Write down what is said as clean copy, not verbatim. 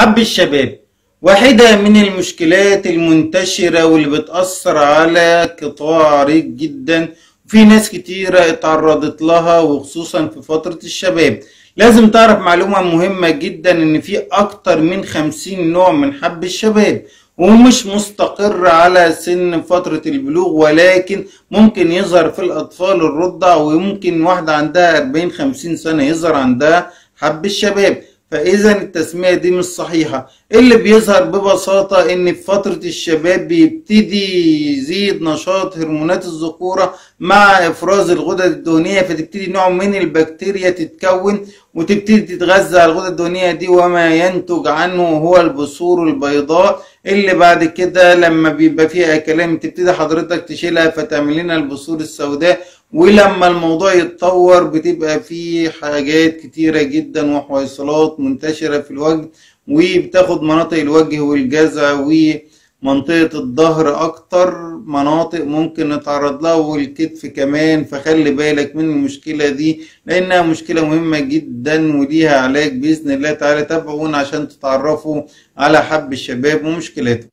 حب الشباب واحدة من المشكلات المنتشرة واللي بتأثر على قطاع عريض جدا، وفي ناس كتيرة اتعرضت لها وخصوصا في فترة الشباب. لازم تعرف معلومة مهمة جدا ان في اكتر من 50 نوع من حب الشباب، ومش مستقر على سن فترة البلوغ، ولكن ممكن يظهر في الأطفال الرضع، ويمكن واحدة عندها 40-50 سنة يظهر عندها حب الشباب. فإذا التسمية دي مش صحيحة. اللي بيظهر ببساطة إن في فترة الشباب بيبتدي يزيد نشاط هرمونات الذكورة مع إفراز الغدد الدهنية، فتبتدي نوع من البكتيريا تتكون وتبتدي تتغذى على الغدد الدهنية دي، وما ينتج عنه هو البثور البيضاء اللي بعد كده لما بيبقى فيها كلام تبتدي حضرتك تشيلها فتعمل لنا البثور السوداء. ولما الموضوع يتطور بتبقى فيه حاجات كتيرة جدا وحويصلات منتشرة في الوجه، وبتاخد مناطق الوجه والجذع ومنطقة الظهر أكتر مناطق ممكن نتعرض لها، والكتف كمان. فخلي بالك من المشكلة دي لأنها مشكلة مهمة جدا وليها علاج بإذن الله تعالى. تابعونا عشان تتعرفوا على حب الشباب ومشكلاته.